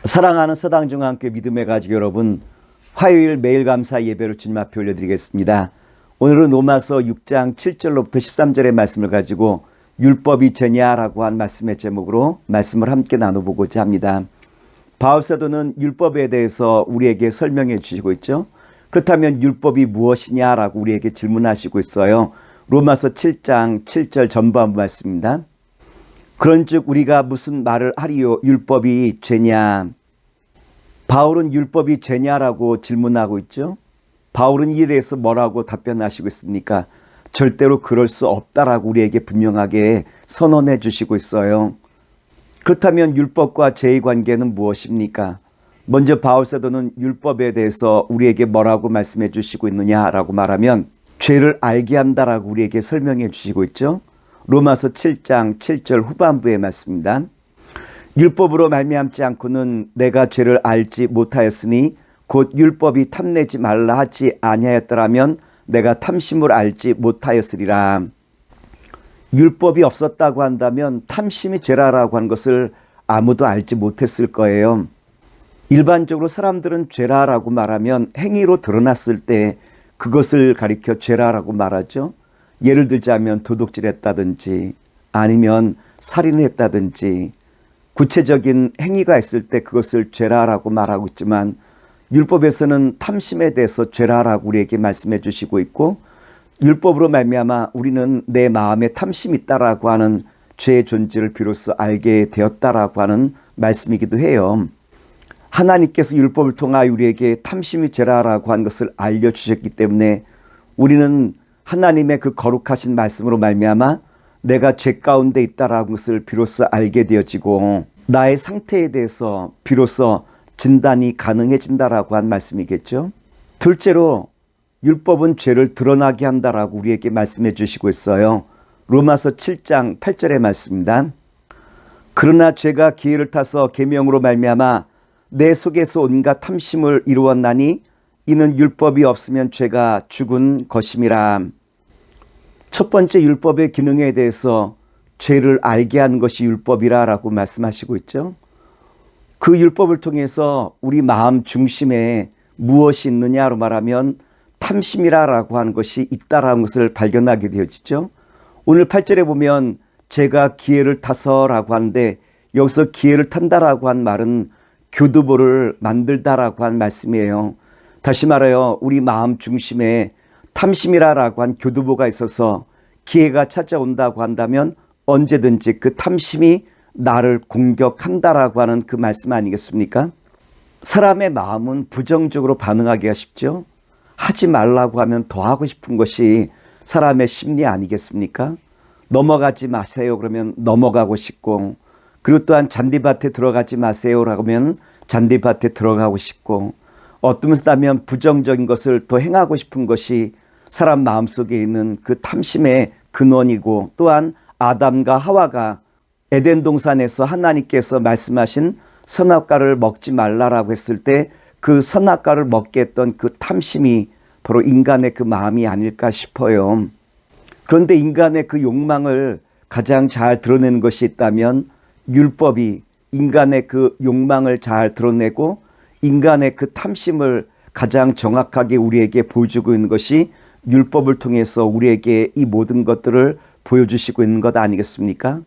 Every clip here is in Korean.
사랑하는 서당중앙교회 믿음의 가족 여러분, 화요일 매일 감사 예배를 주님 앞에 올려드리겠습니다. 오늘은 로마서 6장 7절로부터 13절의 말씀을 가지고 율법이 죄냐라고 한 말씀의 제목으로 말씀을 함께 나눠보고자 합니다. 바울 사도는 율법에 대해서 우리에게 설명해 주시고 있죠. 그렇다면 율법이 무엇이냐라고 우리에게 질문하시고 있어요. 로마서 7장 7절 전반부 말씀입니다. 그런즉 우리가 무슨 말을 하리요? 율법이 죄냐? 바울은 율법이 죄냐라고 질문하고 있죠. 바울은 이에 대해서 뭐라고 답변하시고 있습니까? 절대로 그럴 수 없다라고 우리에게 분명하게 선언해 주시고 있어요. 그렇다면 율법과 죄의 관계는 무엇입니까? 먼저 바울 사도는 율법에 대해서 우리에게 뭐라고 말씀해 주시고 있느냐라고 말하면 죄를 알게 한다라고 우리에게 설명해 주시고 있죠. 로마서 7장 7절 후반부의 말씀입니다. 율법으로 말미암지 않고는 내가 죄를 알지 못하였으니 곧 율법이 탐내지 말라 하지 아니하였더라면 내가 탐심을 알지 못하였으리라. 율법이 없었다고 한다면 탐심이 죄라라고 한 것을 아무도 알지 못했을 거예요. 일반적으로 사람들은 죄라라고 말하면 행위로 드러났을 때 그것을 가리켜 죄라라고 말하죠. 예를 들자면 도둑질했다든지 아니면 살인을 했다든지 구체적인 행위가 있을 때 그것을 죄라라고 말하고 있지만 율법에서는 탐심에 대해서 죄라라고 우리에게 말씀해 주시고 있고 율법으로 말미암아 우리는 내 마음에 탐심이 있다라고 하는 죄의 존재를 비로소 알게 되었다라고 하는 말씀이기도 해요. 하나님께서 율법을 통하여 우리에게 탐심이 죄라라고 한 것을 알려주셨기 때문에 우리는 하나님의 그 거룩하신 말씀으로 말미암아 내가 죄 가운데 있다라는 것을 비로소 알게 되어지고 나의 상태에 대해서 비로소 진단이 가능해진다라고 한 말씀이겠죠. 둘째로 율법은 죄를 드러나게 한다라고 우리에게 말씀해 주시고 있어요. 로마서 7장 8절의 말씀입니다. 그러나 죄가 기회를 타서 계명으로 말미암아 내 속에서 온갖 탐심을 이루었나니 이는 율법이 없으면 죄가 죽은 것임이라. 첫 번째 율법의 기능에 대해서 죄를 알게 하는 것이 율법이라고 말씀하시고 있죠. 그 율법을 통해서 우리 마음 중심에 무엇이 있느냐로 말하면 탐심이라고 하는 것이 있다라는 것을 발견하게 되어지죠. 오늘 8절에 보면 죄가 기회를 타서라고 하는데 여기서 기회를 탄다라고 한 말은 교두보를 만들다라고 한 말씀이에요. 다시 말하여 우리 마음 중심에 탐심이라고 한 교두보가 있어서 기회가 찾아온다고 한다면 언제든지 그 탐심이 나를 공격한다라고 하는 그 말씀 아니겠습니까? 사람의 마음은 부정적으로 반응하기가 쉽죠. 하지 말라고 하면 더 하고 싶은 것이 사람의 심리 아니겠습니까? 넘어가지 마세요 그러면 넘어가고 싶고, 그리고 또한 잔디밭에 들어가지 마세요라고 하면 잔디밭에 들어가고 싶고, 어떤 사람은 부정적인 것을 더 행하고 싶은 것이 사람 마음속에 있는 그 탐심의 근원이고, 또한 아담과 하와가 에덴 동산에서 하나님께서 말씀하신 선악과를 먹지 말라라고 했을 때 그 선악과를 먹게 했던 그 탐심이 바로 인간의 그 마음이 아닐까 싶어요. 그런데 인간의 그 욕망을 가장 잘 드러내는 것이 있다면 율법이 인간의 그 욕망을 잘 드러내고 인간의 그 탐심을 가장 정확하게 우리에게 보여주고 있는 것이 율법을 통해서 우리에게 이 모든 것들을 보여주시고 있는 것 아니겠습니까?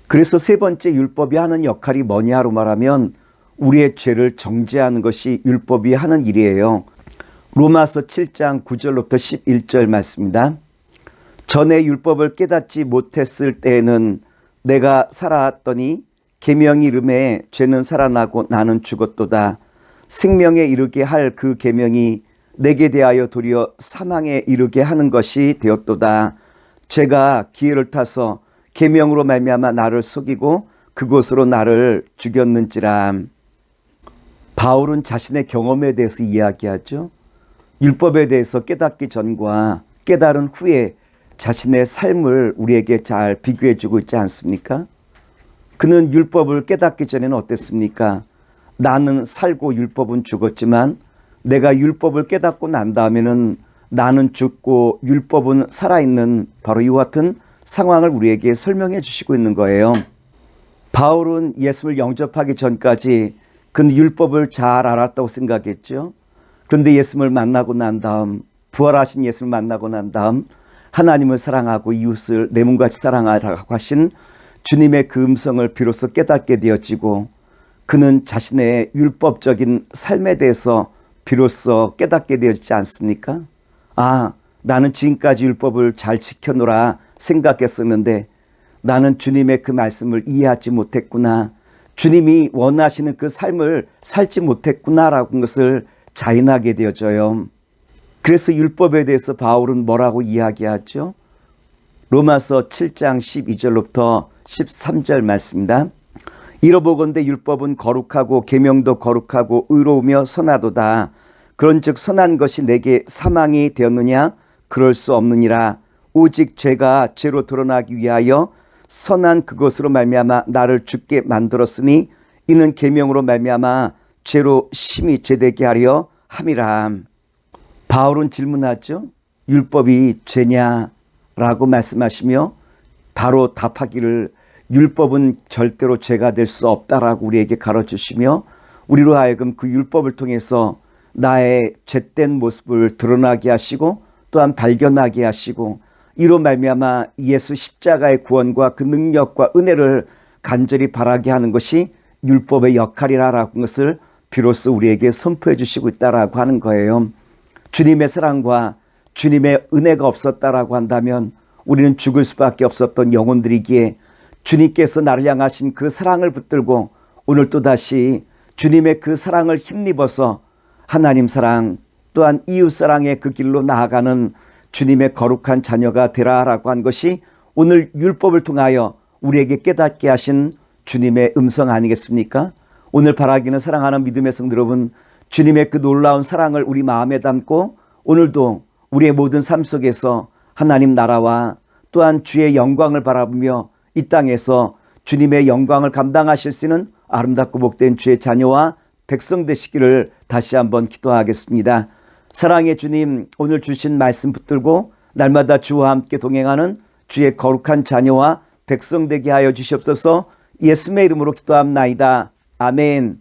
그래서 세 번째 율법이 하는 역할이 뭐냐로 말하면 우리의 죄를 정죄하는 것이 율법이 하는 일이에요. 로마서 7장 9절로부터 11절 말씀입니다. 전에 율법을 깨닫지 못했을 때에는 내가 살아왔더니 계명이 이름에 죄는 살아나고 나는 죽었도다. 생명에 이르게 할 그 계명이 내게 대하여 도리어 사망에 이르게 하는 것이 되었도다. 죄가 기회를 타서 계명으로 말미암아 나를 속이고 그것으로 나를 죽였는지라. 바울은 자신의 경험에 대해서 이야기하죠. 율법에 대해서 깨닫기 전과 깨달은 후에 자신의 삶을 우리에게 잘 비교해 주고 있지 않습니까? 그는 율법을 깨닫기 전에는 어땠습니까? 나는 살고 율법은 죽었지만 내가 율법을 깨닫고 난 다음에는 나는 죽고 율법은 살아있는 바로 이와 같은 상황을 우리에게 설명해 주시고 있는 거예요. 바울은 예수를 영접하기 전까지 그는 율법을 잘 알았다고 생각했죠. 그런데 예수님을 만나고 난 다음, 부활하신 예수를 만나고 난 다음 하나님을 사랑하고 이웃을 내 몸같이 사랑하라고 하신 주님의 그 음성을 비로소 깨닫게 되어지고, 그는 자신의 율법적인 삶에 대해서 비로소 깨닫게 되어지지 않습니까? 아, 나는 지금까지 율법을 잘 지켜노라 생각했었는데 나는 주님의 그 말씀을 이해하지 못했구나, 주님이 원하시는 그 삶을 살지 못했구나라는 것을 자인하게 되어져요. 그래서 율법에 대해서 바울은 뭐라고 이야기하죠? 로마서 7장 12절로부터 13절 말씀입니다. 이러보건대 율법은 거룩하고 계명도 거룩하고 의로우며 선하도다. 그런즉 선한 것이 내게 사망이 되었느냐? 그럴 수 없느니라. 오직 죄가 죄로 드러나기 위하여 선한 그것으로 말미암아 나를 죽게 만들었으니 이는 계명으로 말미암아 죄로 심히 죄되게 하려 함이라. 바울은 질문하죠. 율법이 죄냐라고 말씀하시며 바로 답하기를 율법은 절대로 죄가 될 수 없다라고 우리에게 가르쳐주시며, 우리로 하여금 그 율법을 통해서 나의 죄된 모습을 드러나게 하시고 또한 발견하게 하시고, 이로 말미암아 예수 십자가의 구원과 그 능력과 은혜를 간절히 바라게 하는 것이 율법의 역할이라는 것을 비로소 우리에게 선포해 주시고 있다라고 하는 거예요. 주님의 사랑과 주님의 은혜가 없었다라고 한다면 우리는 죽을 수밖에 없었던 영혼들이기에, 주님께서 나를 향하신 그 사랑을 붙들고 오늘 또다시 주님의 그 사랑을 힘입어서 하나님 사랑 또한 이웃 사랑의 그 길로 나아가는 주님의 거룩한 자녀가 되라라고 한 것이 오늘 율법을 통하여 우리에게 깨닫게 하신 주님의 음성 아니겠습니까? 오늘 바라기는 사랑하는 믿음의 성도 여러분, 주님의 그 놀라운 사랑을 우리 마음에 담고 오늘도 우리의 모든 삶 속에서 하나님 나라와 또한 주의 영광을 바라보며 이 땅에서 주님의 영광을 감당하실 수 있는 아름답고 복된 주의 자녀와 백성 되시기를 다시 한번 기도하겠습니다. 사랑의 주님, 오늘 주신 말씀 붙들고 날마다 주와 함께 동행하는 주의 거룩한 자녀와 백성 되게 하여 주시옵소서. 예수의 이름으로 기도합나이다. 아멘.